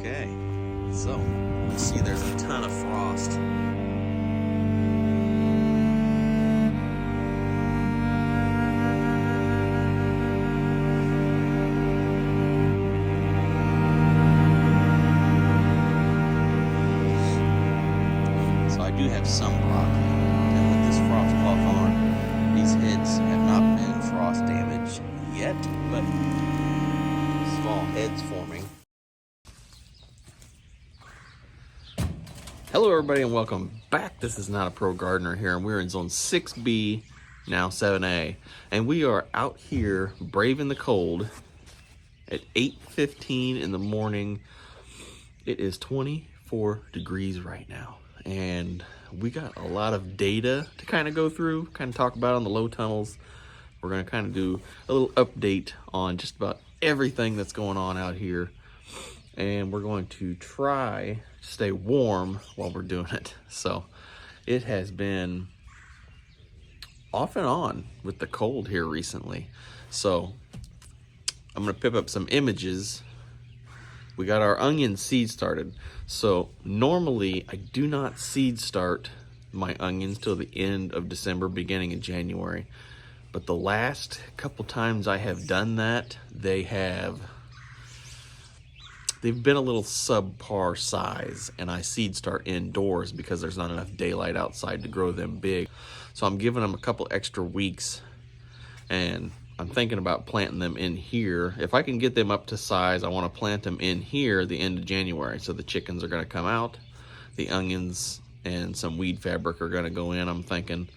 Okay, so you see there's a ton of frost. So I do have some broccoli, and with this frost cloth on, these heads have not been frost damaged yet, but small heads forming. Hello everybody and welcome back. This is Not a Pro Gardener here, and we're in zone 6b, now 7a, and we are out here braving the cold at 8:15 in the morning. It is 24 degrees right now, and we got a lot of data to kind of go through, kind of talk about on the low tunnels. We're going to kind of do a little update on just about everything that's going on out here, and we're going to try to stay warm while we're doing it. So it has been off and on with the cold here recently. So I'm going to pip up some images. We got our onion seed started. So normally I do not seed start my onions till the end of December, beginning of January. But the last couple times I have done that, they've been a little subpar size, and I seed start indoors because there's not enough daylight outside to grow them big. So I'm giving them a couple extra weeks, and I'm thinking about planting them in here. If I can get them up to size, I want to plant them in here the end of January. So the chickens are going to come out, the onions and some weed fabric are going to go in, I'm thinking.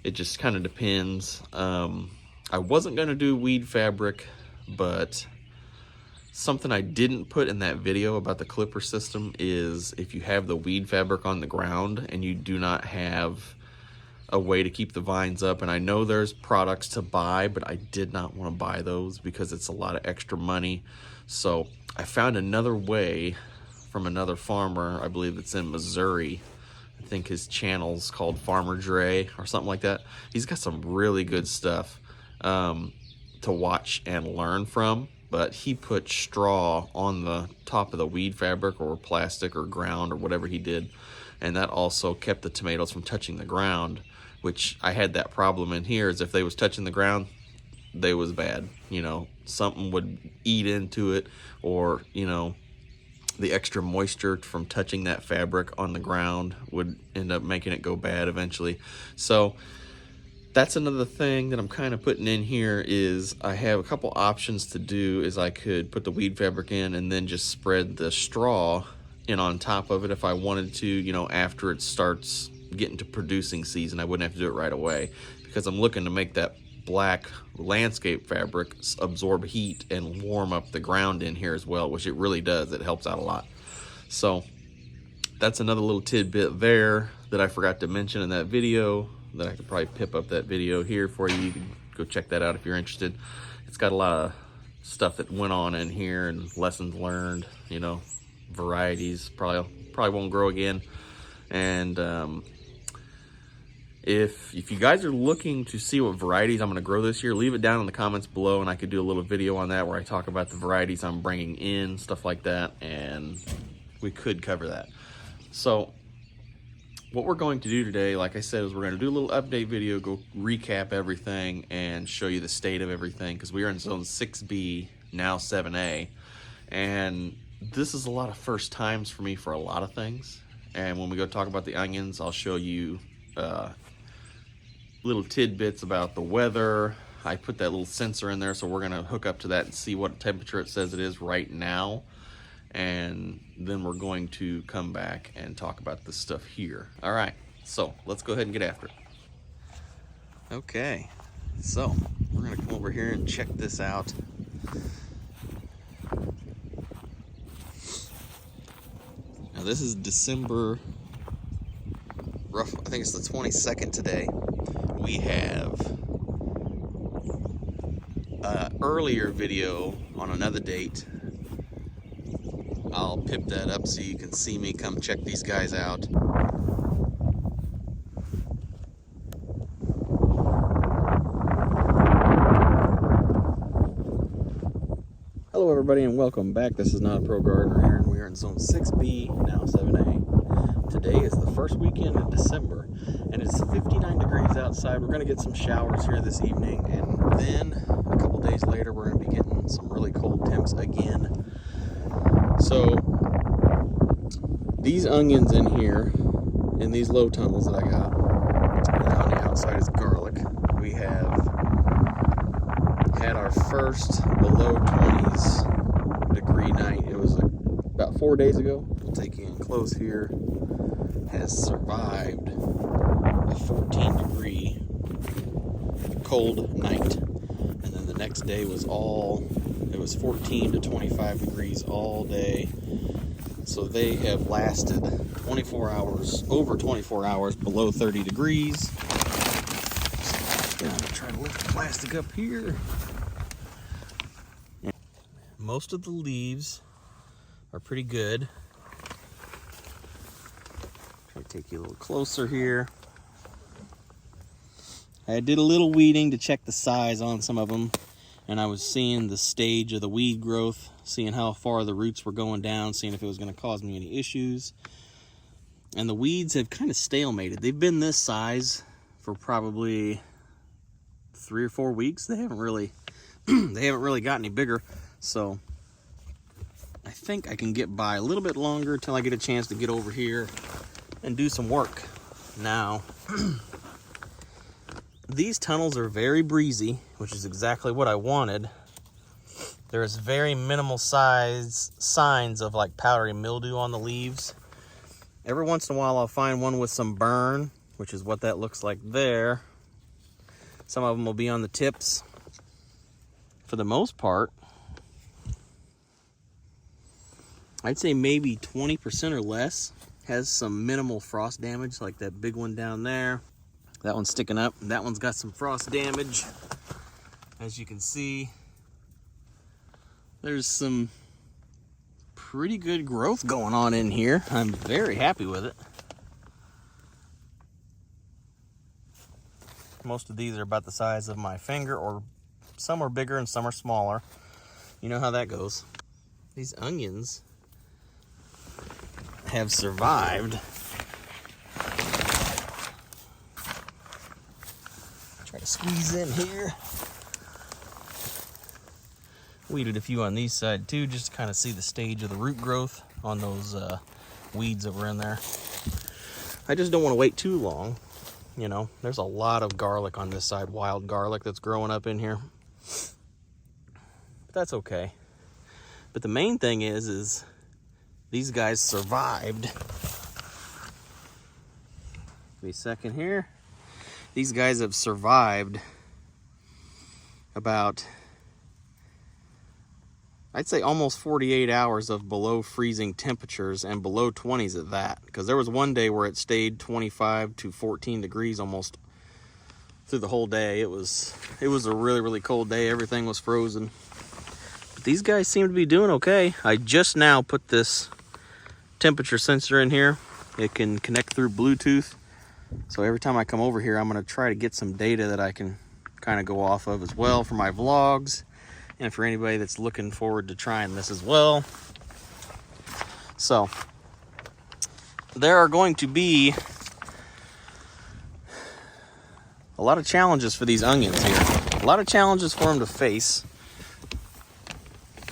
It just kind of depends. I wasn't going to do weed fabric, but something I didn't put in that video about the clipper system is if you have the weed fabric on the ground and you do not have a way to keep the vines up, and I know there's products to buy, but I did not want to buy those because it's a lot of extra money. So I found another way from another farmer, I believe it's in Missouri. I think his channel's called Farmer Dre or something like that. He's got some really good stuff to watch and learn from. But he put straw on the top of the weed fabric or plastic or ground or whatever he did, and that also kept the tomatoes from touching the ground, which I had that problem in here. Is if they was touching the ground, they was bad. You know, something would eat into it, or you know, the extra moisture from touching that fabric on the ground would end up making it go bad eventually. So that's another thing that I'm kind of putting in here. Is I have a couple options to do. Is I could put the weed fabric in and then just spread the straw in on top of it if I wanted to, you know, after it starts getting to producing season. I wouldn't have to do it right away because I'm looking to make that black landscape fabric absorb heat and warm up the ground in here as well, which it really does. It helps out a lot. So that's another little tidbit there that I forgot to mention in that video, that I could probably pip up that video here for you. You can go check that out if you're interested. It's got a lot of stuff that went on in here and lessons learned, you know, varieties probably won't grow again. And if you guys are looking to see what varieties I'm going to grow this year, leave it down in the comments below, and I could do a little video on that where I talk about the varieties I'm bringing in, stuff like that, and we could cover that. So what we're going to do today, like I said, is we're going to do a little update video, go recap everything and show you the state of everything, because we are in zone 6b, now 7a, and this is a lot of first times for me for a lot of things. And when we go talk about the onions, I'll show you little tidbits about the weather. I put that little sensor in there, so we're going to hook up to that and see what temperature it says it is right now. And then we're going to come back and talk about this stuff here. All right, so let's go ahead and get after it. Okay, so we're gonna come over here and check this out. Now this is December, I think it's the 22nd today. We have an earlier video on another date. I'll pip that up so you can see me come check these guys out. Hello everybody, and welcome back. This is Not a Pro Gardener here, and we are in zone 6B, now 7A. Today is the first weekend in December, and it's 59 degrees outside. We're going to get some showers here this evening, and then a couple days later, we're going to be getting some really cold temps again. So, these onions in here, in these low tunnels that I got, and on the outside is garlic. We have had our first below 20s degree night. It was about 4 days ago. We'll take you in close here. Has survived a 14 degree cold night, and then the next day was it was 14 to 25 degrees all day. So they have lasted 24 hours, over 24 hours below 30 degrees. So I'm gonna try to lift the plastic up here. Most of the leaves are pretty good. Try to take you a little closer here. I did a little weeding to check the size on some of them, and I was seeing the stage of the weed growth, seeing how far the roots were going down, seeing if it was going to cause me any issues. And the weeds have kind of stalemated. They've been this size for probably 3 or 4 weeks. They haven't really got any bigger. So I think I can get by a little bit longer till I get a chance to get over here and do some work. Now, these tunnels are very breezy, which is exactly what I wanted. There's very minimal signs of like powdery mildew on the leaves. Every once in a while I'll find one with some burn, which is what that looks like there. Some of them will be on the tips. For the most part, I'd say maybe 20% or less has some minimal frost damage, like that big one down there. That one's sticking up. That one's got some frost damage. As you can see, there's some pretty good growth going on in here. I'm very happy with it. Most of these are about the size of my finger, or some are bigger and some are smaller. You know how that goes. These onions have survived. Try to squeeze in here. Weeded a few on these side too, just to kind of see the stage of the root growth on those weeds that were in there. I just don't want to wait too long. You know, there's a lot of garlic on this side, wild garlic that's growing up in here. But that's okay. But the main thing is these guys survived. Give me a second here. These guys have survived about, I'd say almost 48 hours of below freezing temperatures, and below 20s at that. Because there was one day where it stayed 25 to 14 degrees almost through the whole day. It was a really, really cold day. Everything was frozen. But these guys seem to be doing okay. I just now put this temperature sensor in here. It can connect through Bluetooth. So every time I come over here, I'm going to try to get some data that I can kind of go off of as well for my vlogs, and for anybody that's looking forward to trying this as well. So there are going to be a lot of challenges for these onions here. A lot of challenges for them to face.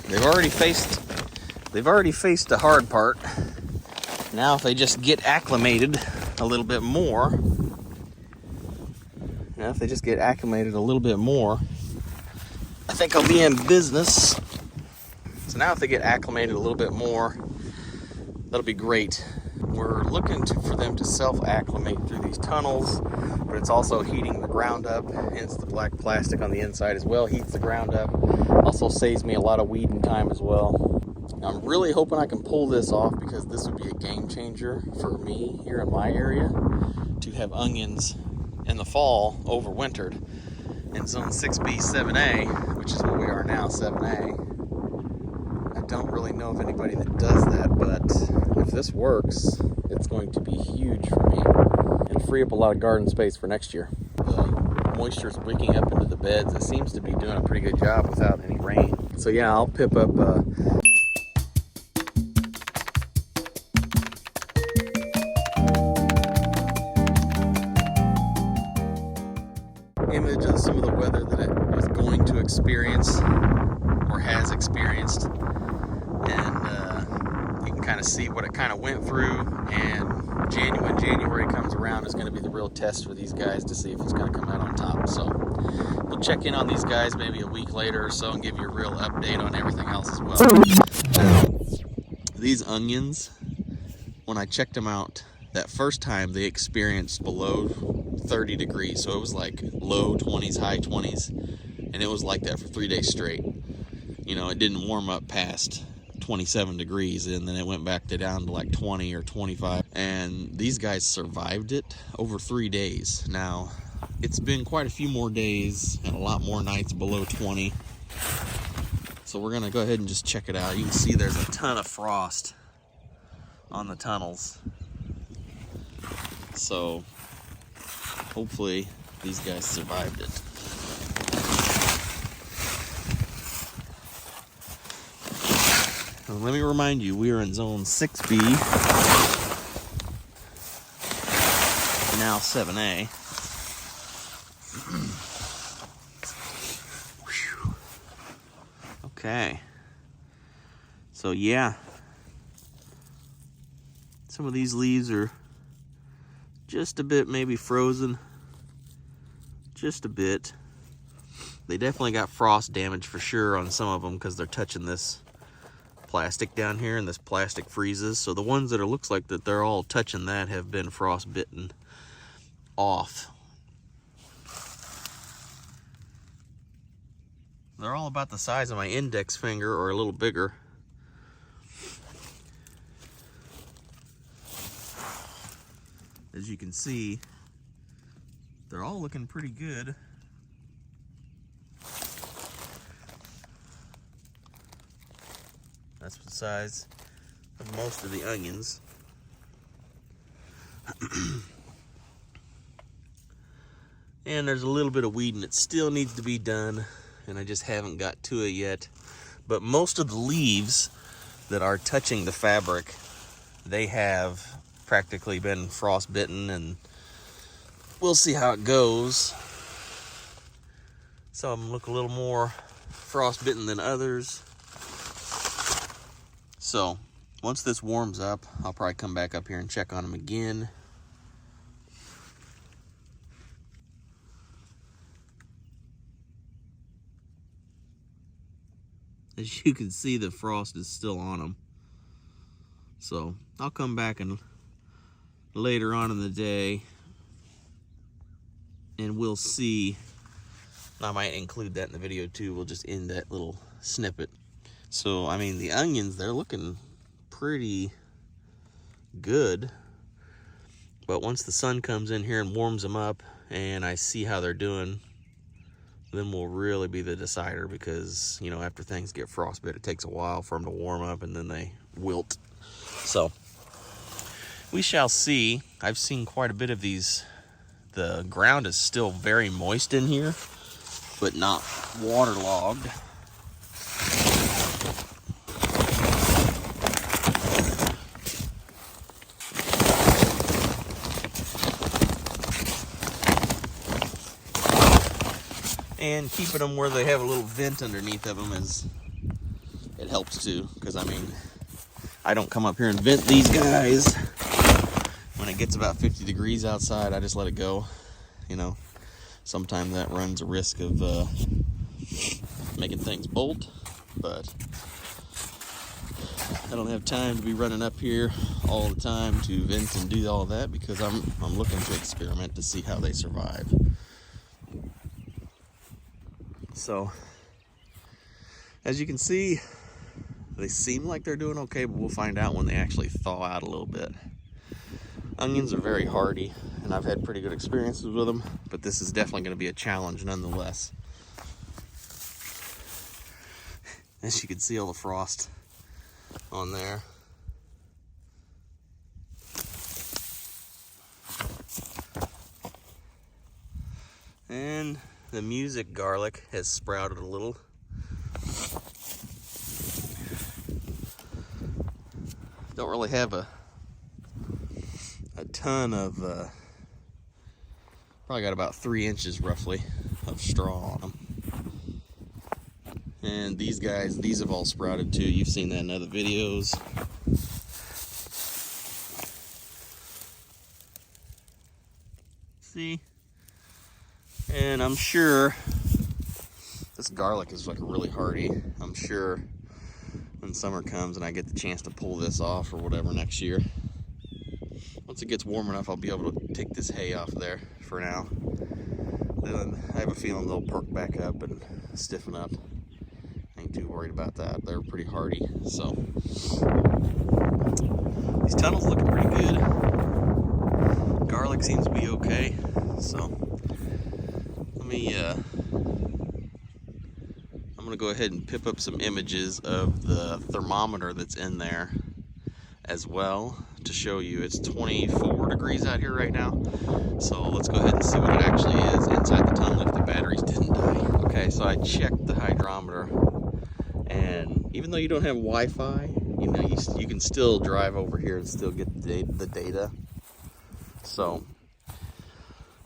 They've already faced the hard part. Now if they just get acclimated a little bit more, I think I'll be in business. So now if they get acclimated a little bit more, that'll be great. We're looking for them to self-acclimate through these tunnels, but it's also heating the ground up, hence the black plastic on the inside as well heats the ground up. Also saves me a lot of weeding time as well. I'm really hoping I can pull this off, because this would be a game changer for me here in my area to have onions in the fall overwintered in zone 6b-7a, which is where we are now, 7a. I don't really know of anybody that does that, but if this works, it's going to be huge for me and free up a lot of garden space for next year. The moisture is wicking up into the beds. It seems to be doing a pretty good job without any rain. So yeah, I'll pip up image of some of the weather that it was going to experience or has experienced, and you can kind of see what it kind of went through. And when January comes around is going to be the real test for these guys to see if it's going to come out on top. So we'll check in on these guys maybe a week later or so and give you a real update on everything else as well. Now, these onions, when I checked them out that first time, they experienced below 30 degrees. So it was like low 20s, high 20s, and it was like that for 3 days straight. You know, it didn't warm up past 27 degrees, and then it went back down to like 20 or 25. And these guys survived it over 3 days. Now, it's been quite a few more days and a lot more nights below 20. So we're gonna go ahead and just check it out. You can see there's a ton of frost on the tunnels. So hopefully these guys survived it. Now, let me remind you, we are in zone 6b, now 7a. Okay, so yeah, some of these leaves are just a bit maybe frozen, just a bit. They definitely got frost damage for sure on some of them because they're touching this plastic down here, and this plastic freezes. So the ones that are looks like that they're all touching that have been frost bitten off. They're all about the size of my index finger or a little bigger. As you can see, they're all looking pretty good. That's the size of most of the onions. And there's a little bit of weeding that still needs to be done, and I just haven't got to it yet. But most of the leaves that are touching the fabric, they have practically been frostbitten, and we'll see how it goes. Some of them look a little more frostbitten than others. So once this warms up, I'll probably come back up here and check on them again. As you can see, the frost is still on them. So I'll come back and later on in the day, and we'll see. I might include that in the video too. We'll just end that little snippet. So I mean, the onions, they're looking pretty good, but once the sun comes in here and warms them up and I see how they're doing, then will really be the decider, because you know, after things get frostbit, it takes a while for them to warm up and then they wilt. So we shall see. I've seen quite a bit of these. The ground is still very moist in here, but not waterlogged. And keeping them where they have a little vent underneath of them it helps too, because I mean, I don't come up here and vent these guys. When it gets about 50 degrees outside, I just let it go. You know, sometimes that runs a risk of making things bolt, but I don't have time to be running up here all the time to vent and do all that, because I'm looking to experiment to see how they survive. So as you can see, they seem like they're doing okay, but we'll find out when they actually thaw out a little bit. Onions are very hardy, and I've had pretty good experiences with them, but this is definitely going to be a challenge nonetheless. As you can see, all the frost on there. And the music garlic has sprouted a little. Don't really have a ton of, probably got about 3 inches roughly of straw on them. And these guys, these have all sprouted too. You've seen that in other videos. See? And I'm sure this garlic is like really hardy. I'm sure when summer comes and I get the chance to pull this off or whatever next year, once it gets warm enough, I'll be able to take this hay off there for now. Then I have a feeling they'll perk back up and stiffen up. Ain't too worried about that. They're pretty hardy. So these tunnels looking pretty good. Garlic seems to be okay. So let me I'm gonna go ahead and pip up some images of the thermometer that's in there as well to show you. It's 24 degrees out here right now. So let's go ahead and see what it actually is inside the tunnel if the batteries didn't die. Okay, so I checked the hydrometer, and even though you don't have Wi-Fi, you know, you can still drive over here and still get the data. So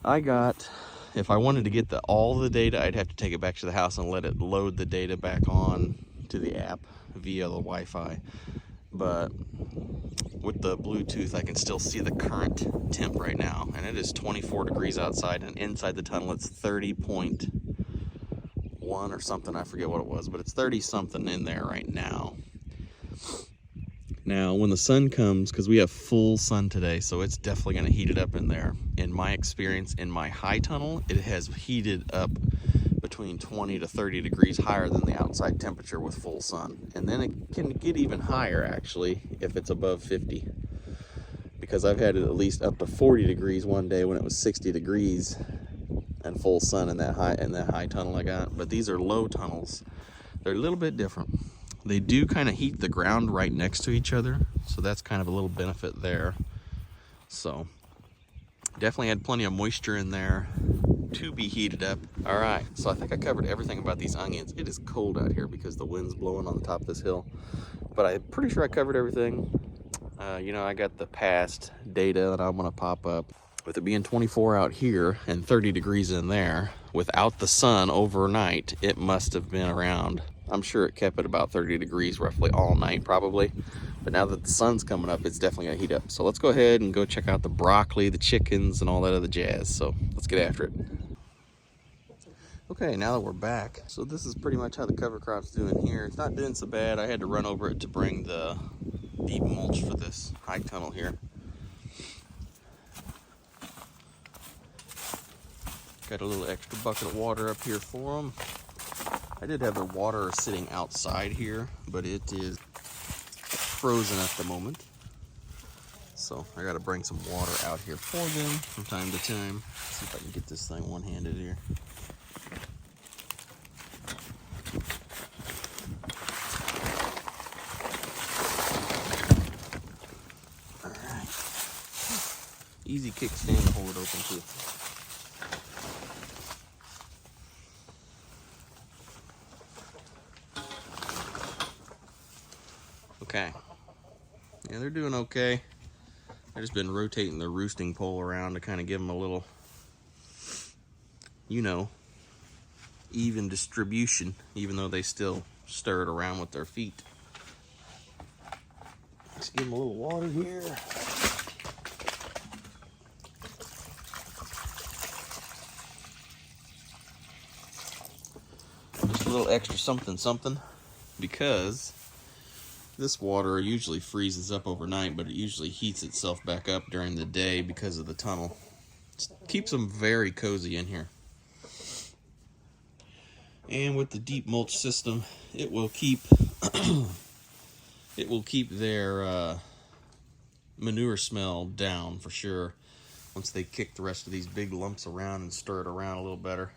I got, if I wanted to get all the data, I'd have to take it back to the house and let it load the data back on to the app via the Wi-Fi. But with the Bluetooth, I can still see the current temp right now, and it is 24 degrees outside, and inside the tunnel it's 30.1 or something. I forget what it was, but it's 30 something in there right now. Now, when the sun comes, because we have full sun today, so it's definitely going to heat it up in there. In my experience, in my high tunnel, it has heated up between 20 to 30 degrees higher than the outside temperature with full sun. And then it can get even higher, actually, if it's above 50. Because I've had it at least up to 40 degrees one day when it was 60 degrees and full sun in that high tunnel I got. But these are low tunnels. They're a little bit different. They do kind of heat the ground right next to each other, so that's kind of a little benefit there. So definitely had plenty of moisture in there to be heated up. All right, so I think I covered everything about these onions. It is cold out here because the wind's blowing on the top of this hill, but I'm pretty sure I covered everything. You know, I got the past data that I'm gonna pop up. With it being 24 out here and 30 degrees in there, without the sun overnight, it must have been around, I'm sure it kept it about 30 degrees roughly all night probably. But now that the sun's coming up, it's definitely gonna heat up. So let's go ahead and go check out the broccoli, the chickens, and all that other jazz. So let's get after it. Okay, now that we're back, so this is pretty much how the cover crop's doing here. It's not doing so bad. I had to run over it to bring the deep mulch for this high tunnel here. Got a little extra bucket of water up here for them. I did have the water sitting outside here, but it is frozen at the moment. So I gotta bring some water out here for them from time to time. Let's see if I can get this thing one-handed here. All right. Easy kickstand to hold it open too. Okay, yeah, they're doing okay. I've just been rotating the roosting pole around to kind of give them a little, you know, even distribution, even though they still stir it around with their feet. Let's give them a little water here. Just a little extra something, because this water usually freezes up overnight, but it usually heats itself back up during the day because of the tunnel. It keeps them very cozy in here. And with the deep mulch system, it will keep their manure smell down for sure. Once they kick the rest of these big lumps around and stir it around a little better,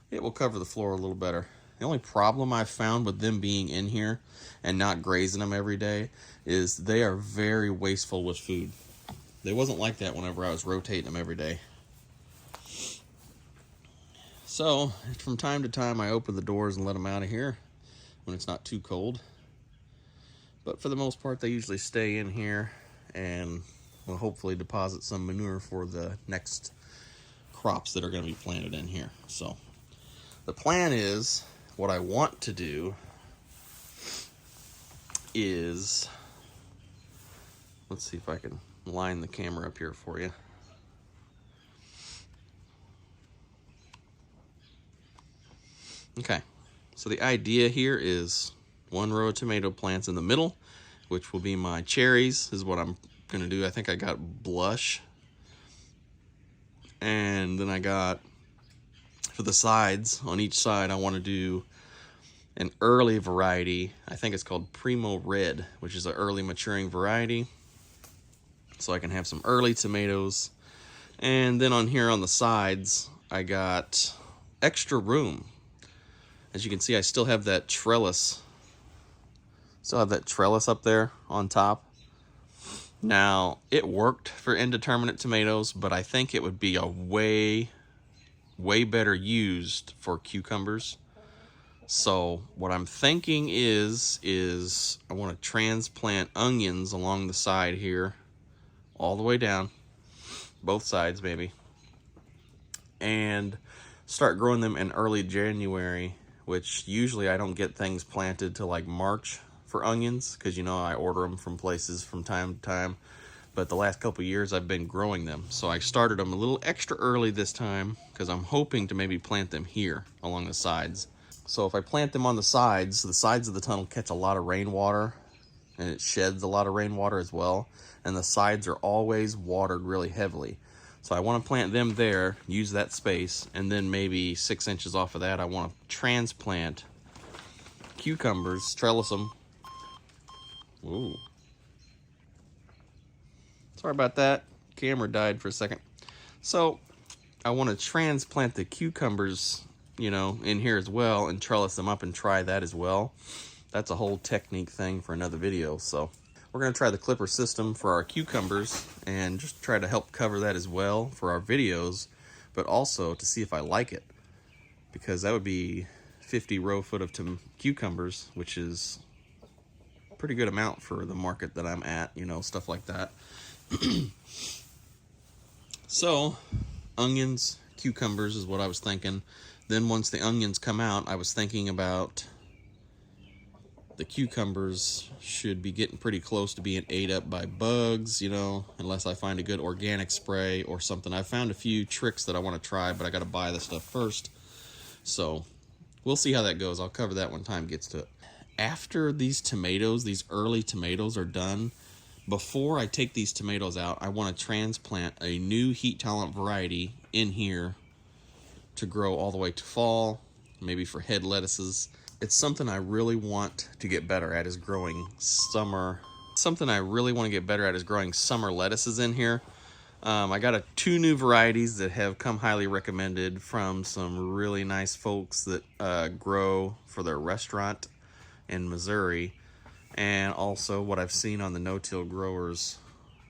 it will cover the floor a little better. The only problem I've found with them being in here and not grazing them every day is they are very wasteful with food. They wasn't like that whenever I was rotating them every day. So from time to time I open the doors and let them out of here when it's not too cold. But for the most part, they usually stay in here and will hopefully deposit some manure for the next crops that are going to be planted in here. So the plan is, what I want to do is, let's see if I can line the camera up here for you. Okay, so the idea here is one row of tomato plants in the middle, which will be my cherries, is what I'm gonna do. I think I got blush. And then I got, for the sides, on each side, I want to do an early variety. I think it's called Primo Red, which is an early maturing variety. So I can have some early tomatoes. And then on here on the sides, I got extra room. As you can see, I still have that trellis. Up there on top. Now, it worked for indeterminate tomatoes, but I think it would be a way better used for cucumbers. So what I'm thinking is I want to transplant onions along the side here, all the way down, both sides maybe, and start growing them in early January, which usually I don't get things planted till like March for onions, because you know I order them from places from time to time. But the last couple years I've been growing them, so I started them a little extra early this time because I'm hoping to maybe plant them here along the sides. So if I plant them on the sides of the tunnel catch a lot of rainwater, and it sheds a lot of rainwater as well, and the sides are always watered really heavily. So I want to plant them there, use that space, and then maybe 6 inches off of that I want to transplant cucumbers, trellis them. Ooh. Sorry about that. Camera died for a second. So I want to transplant the cucumbers, you know, in here as well and trellis them up and try that as well. That's a whole technique thing for another video. So we're going to try the clipper system for our cucumbers and just try to help cover that as well for our videos, but also to see if I like it, because that would be 50 row foot of cucumbers, which is pretty good amount for the market that I'm at, you know, stuff like that. So onions, cucumbers is what I was thinking. Then once the onions come out, I was thinking about the cucumbers should be getting pretty close to being ate up by bugs, you know, unless I find a good organic spray or something. I found a few tricks that I want to try, but I got to buy the stuff first. So we'll see how that goes. I'll cover that when time gets to it. After these tomatoes, these early tomatoes are done, before I take these tomatoes out, I want to transplant a new heat tolerant variety in here to grow all the way to fall, maybe for head lettuces. It's something I really want to get better at, is growing summer. Something I really want to get better at is growing summer lettuces in here. I got two new varieties that have come highly recommended from some really nice folks that grow for their restaurant in Missouri, and also what I've seen on the no-till growers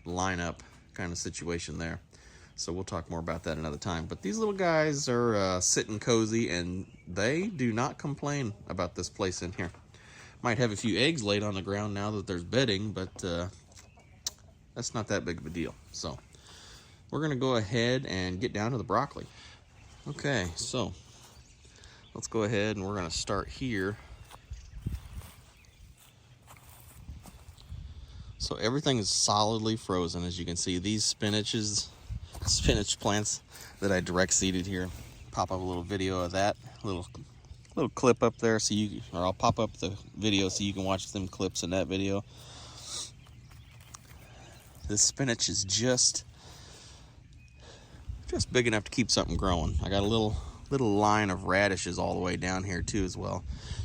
lineup kind of situation there. So we'll talk more about that another time. But these little guys are sitting cozy, and they do not complain about this place in here. Might have a few eggs laid on the ground now that there's bedding, but that's not that big of a deal. So we're going to go ahead and get down to the broccoli. Okay, so let's go ahead and we're going to start here. So everything is solidly frozen. As you can see, these spinach plants that I direct seeded here. Pop up a little video of that, little clip up there, so I'll pop up the video so you can watch them clips in that video. This spinach is just big enough to keep something growing. I got a little line of radishes all the way down here too as well.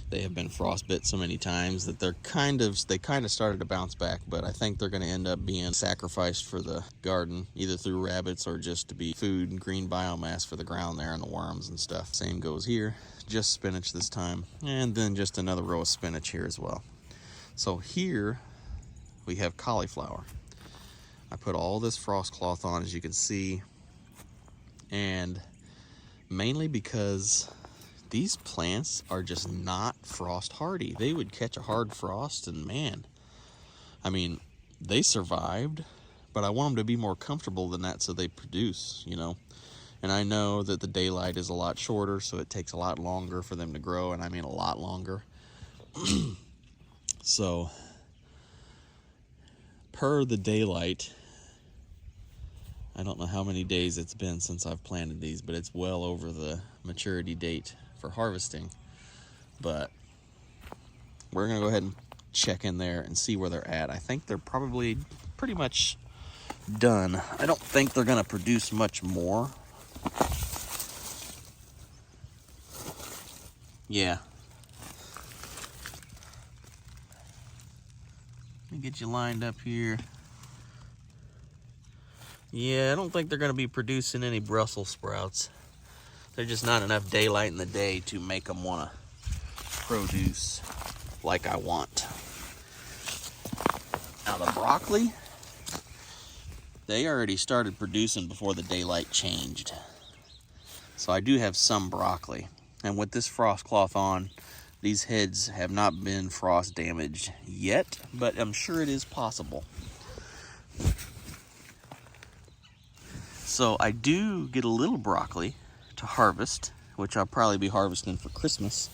They have been frostbit so many times that they kind of started to bounce back, but I think they're going to end up being sacrificed for the garden, either through rabbits or just to be food and green biomass for the ground there and the worms and stuff. Same goes here, just spinach this time, and then just another row of spinach here as well. So here we have cauliflower. I put all this frost cloth on, as you can see, and mainly because these plants are just not frost hardy. They would catch a hard frost and man, I mean, they survived, but I want them to be more comfortable than that so they produce, you know. And I know that the daylight is a lot shorter, so it takes a lot longer for them to grow, and I mean a lot longer. So, per the daylight, I don't know how many days it's been since I've planted these, but it's well over the maturity date for harvesting. But we're gonna go ahead and check in there and see where they're at. I think they're probably pretty much done. I don't think they're gonna produce much more. Yeah. Let me get you lined up here. Yeah, I don't think they're gonna be producing any Brussels sprouts. There's just not enough daylight in the day to make them wanna produce like I want. Now the broccoli, they already started producing before the daylight changed. So I do have some broccoli. And with this frost cloth on, these heads have not been frost damaged yet, but I'm sure it is possible. So I do get a little broccoli to harvest, which I'll probably be harvesting for Christmas.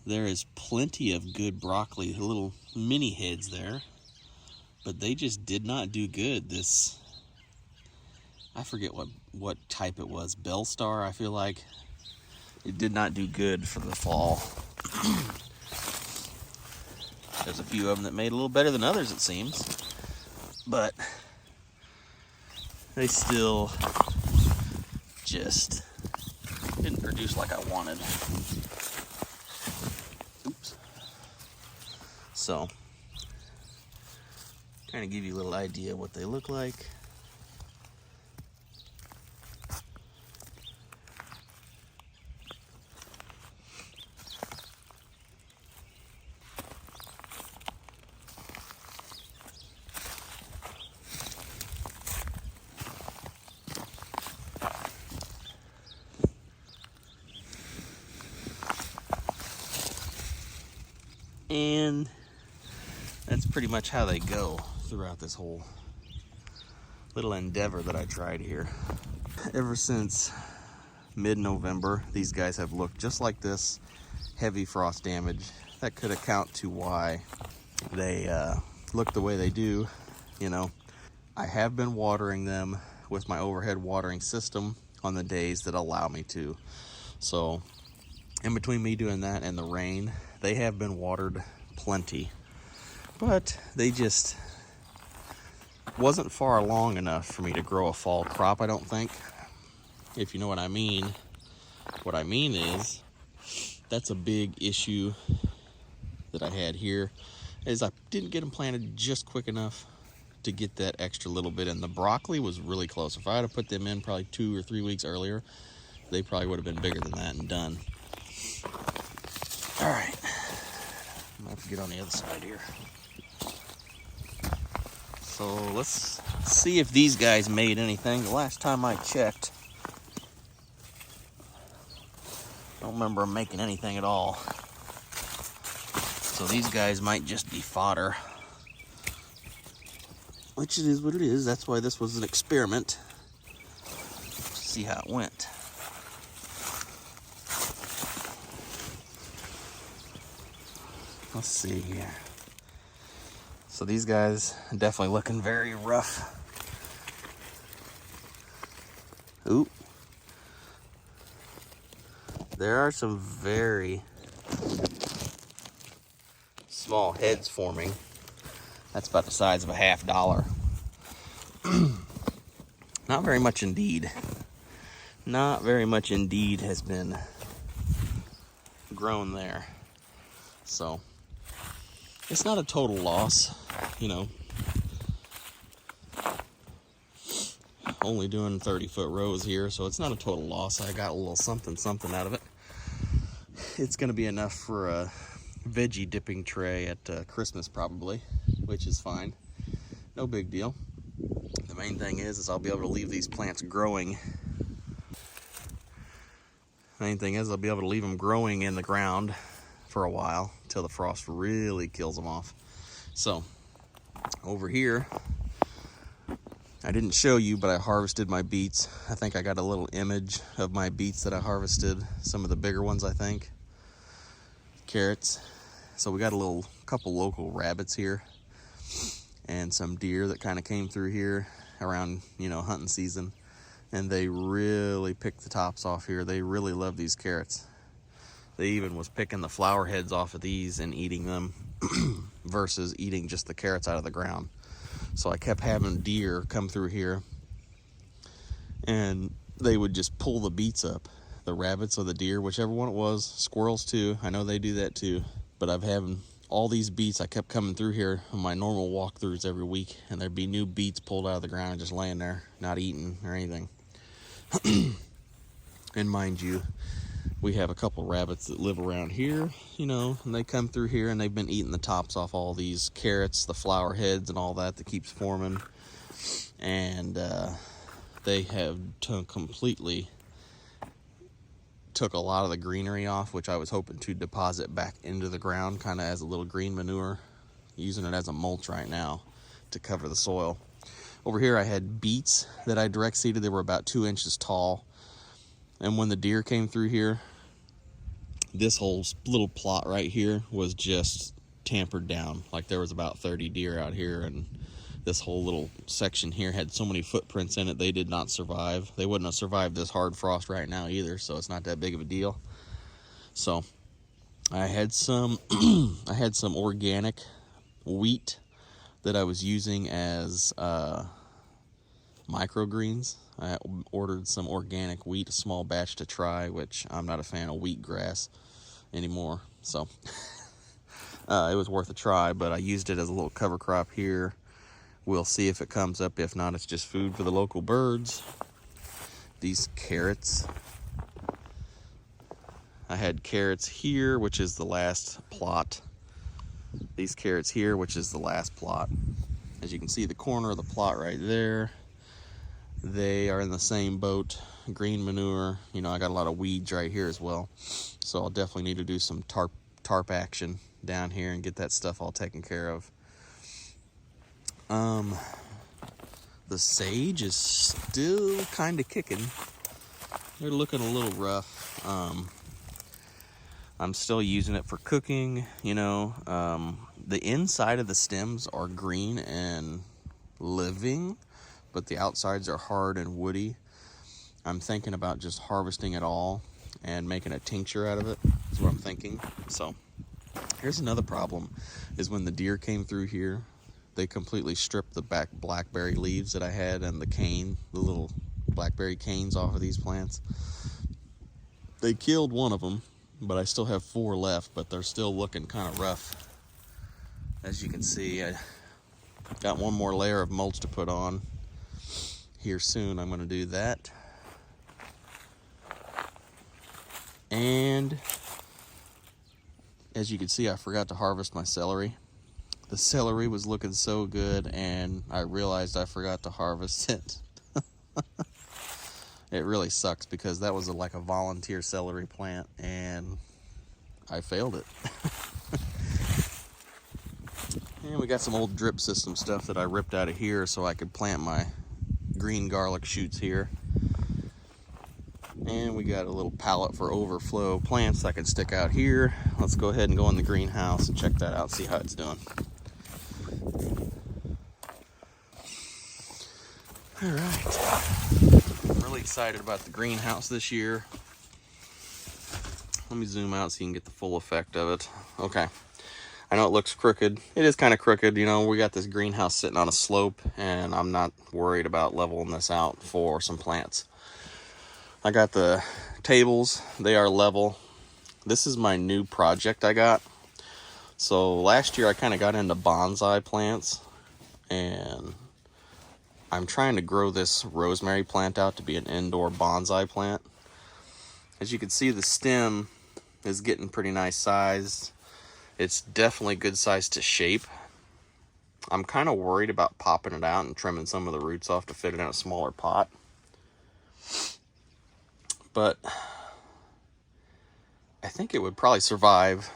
There is plenty of good broccoli, little mini heads there, but they just did not do good. This, I forget what type it was, Bellstar, I feel like. It did not do good for the fall. There's a few of them that made a little better than others, it seems, but they still just didn't produce like I wanted. Oops. So, kind of give you a little idea of what they look like. And that's pretty much how they go throughout this whole little endeavor that I tried here. Ever since mid-November, these guys have looked just like this, heavy frost damage. That could account to why they look the way they do, you know. I have been watering them with my overhead watering system on the days that allow me to. So in between me doing that and the rain, they have been watered plenty, but they just wasn't far along enough for me to grow a fall crop, I don't think, if you know what I mean. What I mean is, that's a big issue that I had here, is I didn't get them planted just quick enough to get that extra little bit in. The broccoli was really close. If I had put them in probably 2 or 3 weeks earlier, they probably would have been bigger than that and done. All right, I'm gonna have to get on the other side here. So let's see if these guys made anything. The last time I checked, I don't remember them making anything at all. So these guys might just be fodder, which it is what it is. That's why this was an experiment. See how it went. Let's see here. So these guys are definitely looking very rough. Ooh. There are some very small heads forming. That's about the size of a $50. Not very much indeed. Not very much indeed has been grown there. So it's not a total loss, you know. Only doing 30-foot rows here, so it's not a total loss. I got a little something out of it. It's gonna be enough for a veggie dipping tray at Christmas probably, which is fine. No big deal. The main thing is I'll be able to leave these plants growing. Main thing is I'll be able to leave them growing in the ground for a while till the frost really kills them off. So over here, I didn't show you, but I harvested my beets. I think I got a little image of my beets that I harvested, some of the bigger ones, I think. Carrots. So we got a couple local rabbits here and some deer that kind of came through here around, you know, hunting season, and they really picked the tops off here. They really love these carrots. They even was picking the flower heads off of these and eating them versus eating just the carrots out of the ground. So I kept having deer come through here, and they would just pull the beets up, the rabbits or the deer, whichever one it was. Squirrels too, I know they do that too. But I've having all these beets. I kept coming through here on my normal walkthroughs every week, and there'd be new beets pulled out of the ground and just laying there, not eaten or anything. And mind you, we have a couple rabbits that live around here, you know, and they come through here and they've been eating the tops off all these carrots, the flower heads and all that keeps forming. And they have completely took a lot of the greenery off, which I was hoping to deposit back into the ground, kind of as a little green manure, using it as a mulch right now to cover the soil. Over here I had beets that I direct seeded. They were about 2 inches tall. And when the deer came through here, this whole little plot right here was just tampered down. Like there was about 30 deer out here, and this whole little section here had so many footprints in it, they did not survive. They wouldn't have survived this hard frost right now either, so it's not that big of a deal. So I had some I had some organic wheat that I was using as microgreens. I ordered some organic wheat, a small batch to try, which I'm not a fan of wheatgrass anymore, so it was worth a try. But I used it as a little cover crop here. We'll see if it comes up. If not, it's just food for the local birds. These carrots, I had carrots here, which is the last plot. These carrots here, which is the last plot. As you can see, the corner of the plot right there, they are in the same boat. Green manure, you know, I got a lot of weeds right here as well, so I'll definitely need to do some tarp action down here and get that stuff all taken care of. The sage is still kind of kicking. They're looking a little rough. I'm still using it for cooking, you know. The inside of the stems are green and living, but the outsides are hard and woody. I'm thinking about just harvesting it all and making a tincture out of it, is what I'm thinking. So here's another problem, is when the deer came through here, they completely stripped the back blackberry leaves that I had and the cane, the little blackberry canes off of these plants. They killed one of them, but I still have 4 left, but they're still looking kind of rough. As you can see, I got one more layer of mulch to put on here soon. I'm going to do that. And as you can see, I forgot to harvest my celery. The celery was looking so good, and I realized I forgot to harvest it. It really sucks because that was like a volunteer celery plant, and I failed it. And we got some old drip system stuff that I ripped out of here so I could plant my green garlic shoots here. And we got a little pallet for overflow plants I can stick out here. Let's go ahead and go in the greenhouse and check that out, see how it's doing. All right, I'm really excited about the greenhouse this year. Let me zoom out so you can get the full effect of it. Okay, I know it looks crooked. It is kind of crooked, you know. We got this greenhouse sitting on a slope, and I'm not worried about leveling this out for some plants. I got the tables, they are level. This is my new project I got. So last year I kind of got into bonsai plants, and I'm trying to grow this rosemary plant out to be an indoor bonsai plant. As you can see, the stem is getting pretty nice size. It's definitely good size to shape. I'm kind of worried about popping it out and trimming some of the roots off to fit it in a smaller pot. But I think it would probably survive.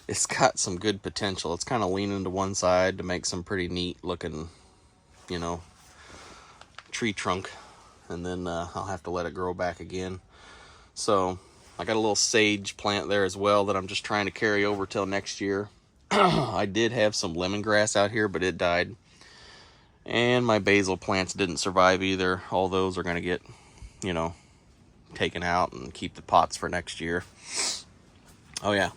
It's got some good potential. It's kind of leaning to one side to make some pretty neat looking, you know, tree trunk. And then I'll have to let it grow back again. So I got a little sage plant there as well that I'm just trying to carry over till next year. I did have some lemongrass out here, but it died. And my basil plants didn't survive either. All those are going to get, you know, taken out and keep the pots for next year. Oh yeah,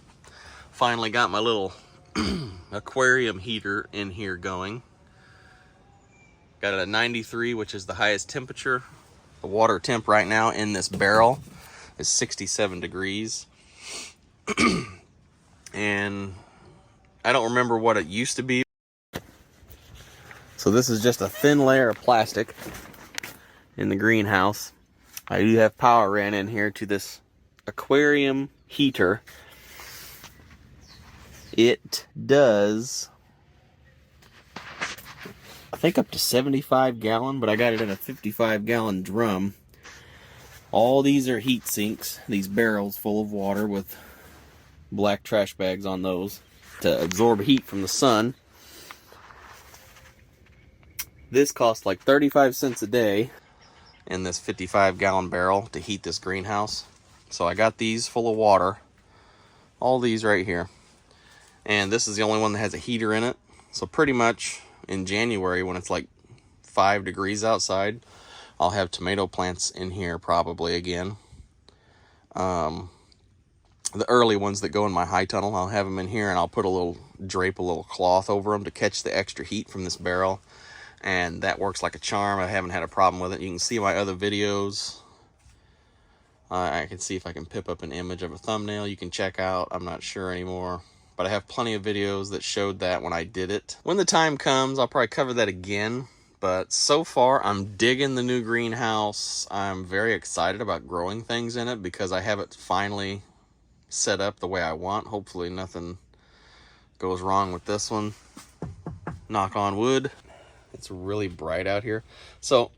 finally got my little aquarium heater in here going. Got it at 93, which is the highest temperature. The water temp right now in this barrel is 67 degrees. And I don't remember what it used to be. So this is just a thin layer of plastic in the greenhouse. I do have power ran in here to this aquarium heater. It does, I think, up to 75 gallon, but I got it in a 55 gallon drum. All these are heat sinks, these barrels full of water with black trash bags on those to absorb heat from the sun. This costs like 35 cents a day in this 55 gallon barrel to heat this greenhouse. So I got these full of water, all these right here. And this is the only one that has a heater in it. So pretty much in January, when it's like 5 degrees outside, I'll have tomato plants in here probably again. The early ones that go in my high tunnel, I'll have them in here, and I'll drape a little cloth over them to catch the extra heat from this barrel. And that works like a charm. I haven't had a problem with it. You can see my other videos. I can see if I can pip up an image of a thumbnail you can check out. I'm not sure anymore. But I have plenty of videos that showed that when I did it. When the time comes, I'll probably cover that again. But so far, I'm digging the new greenhouse. I'm very excited about growing things in it because I have it finally set up the way I want. Hopefully nothing goes wrong with this one. Knock on wood. It's really bright out here. So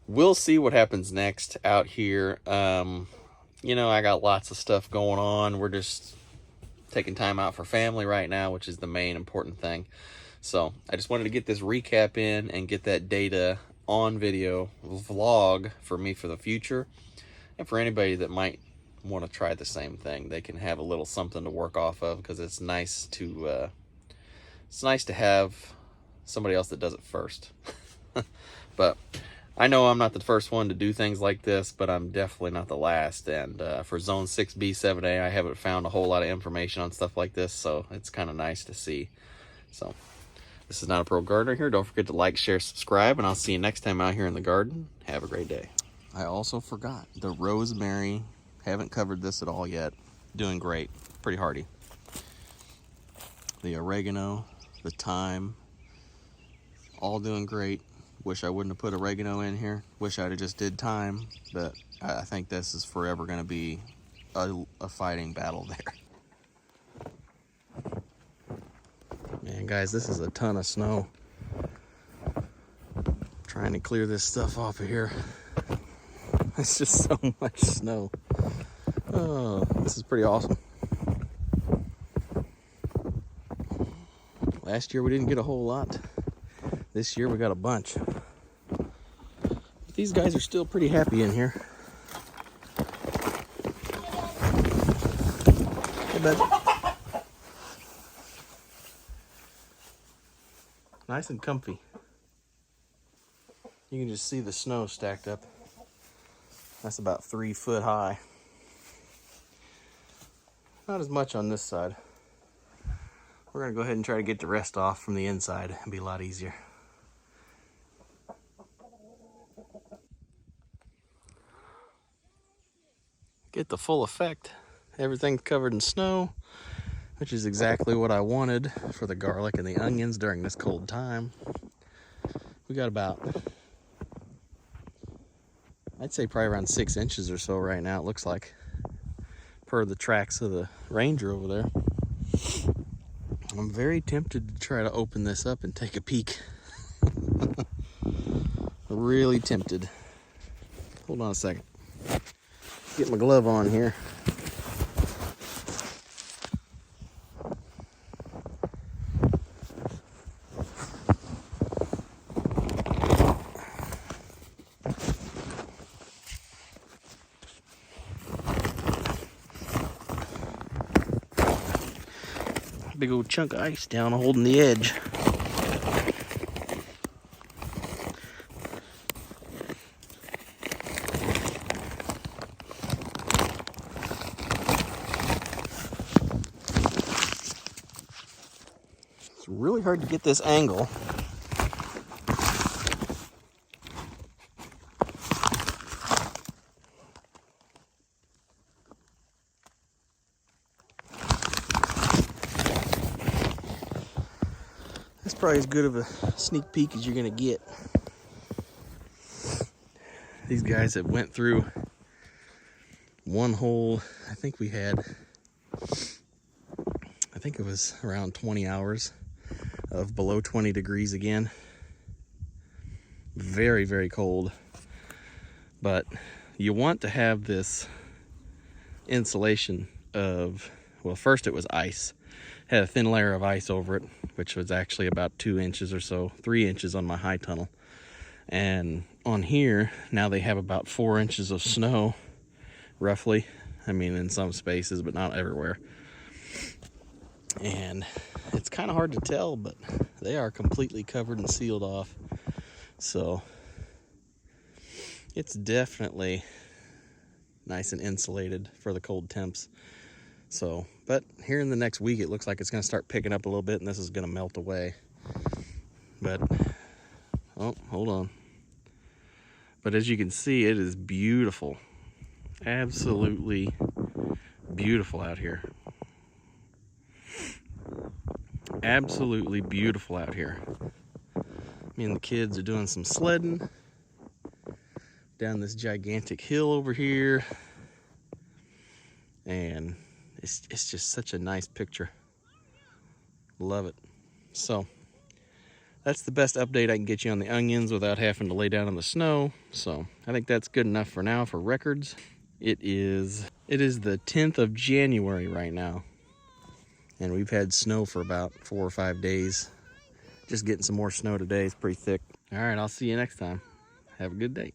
we'll see what happens next out here. You know, I got lots of stuff going on. We're just taking time out for family right now, which is the main important thing. So I just wanted to get this recap in and get that data on video vlog for me for the future. And for anybody that might want to try the same thing, they can have a little something to work off of, because it's nice to have somebody else that does it first. But I know I'm not the first one to do things like this, but I'm definitely not the last. And for zone 6b-7a, I haven't found a whole lot of information on stuff like this, so it's kind of nice to see. So this is Not a Pro Gardener here. Don't forget to like, share, subscribe, and I'll see you next time out here in the garden. Have a great day. I also forgot the rosemary. Haven't covered this at all yet. Doing great. Pretty hardy. The oregano, the thyme, all doing great. Wish I wouldn't have put oregano in here. Wish I'd have just did thyme, but I think this is forever going to be a fighting battle there. Man, guys, this is a ton of snow. Trying to clear this stuff off of here. It's just so much snow. Oh, this is pretty awesome. Last year we didn't get a whole lot. This year we got a bunch. But these guys are still pretty happy in here. Hey, bud. Nice and comfy. You can just see the snow stacked up. That's about 3 foot high. Not as much on this side. We're gonna go ahead and try to get the rest off from the inside. It'll be a lot easier. Get the full effect. Everything's covered in snow, which is exactly what I wanted for the garlic and the onions during this cold time. We got about, I'd say probably around 6 inches or so right now, it looks like, per the tracks of the ranger over there. I'm very tempted to try to open this up and take a peek. Really tempted. Hold on a second. Get my glove on here. Big old chunk of ice down holding the edge. It's really hard to get this angle. That's probably as good of a sneak peek as you're gonna get. These guys have went through one hole. I think it was around 20 hours of below 20 degrees again. Very, very cold. But you want to have this insulation of, well, first it was ice. Had a thin layer of ice over it, which was actually about 2 inches or so, 3 inches on my high tunnel. And on here, now they have about 4 inches of snow, roughly. I mean, in some spaces, but not everywhere. And it's kind of hard to tell, but they are completely covered and sealed off. So it's definitely nice and insulated for the cold temps. So, but here in the next week, it looks like it's going to start picking up a little bit, and this is going to melt away. But, oh, hold on. But as you can see, it is beautiful. Absolutely beautiful out here. Absolutely beautiful out here. Me and the kids are doing some sledding down this gigantic hill over here. And it's just such a nice picture. Love it. So that's the best update I can get you on the onions without having to lay down in the snow. So I think that's good enough for now for records. It is the 10th of January right now. And we've had snow for about 4 or 5 days. Just getting some more snow today. It's pretty thick. All right, I'll see you next time. Have a good day.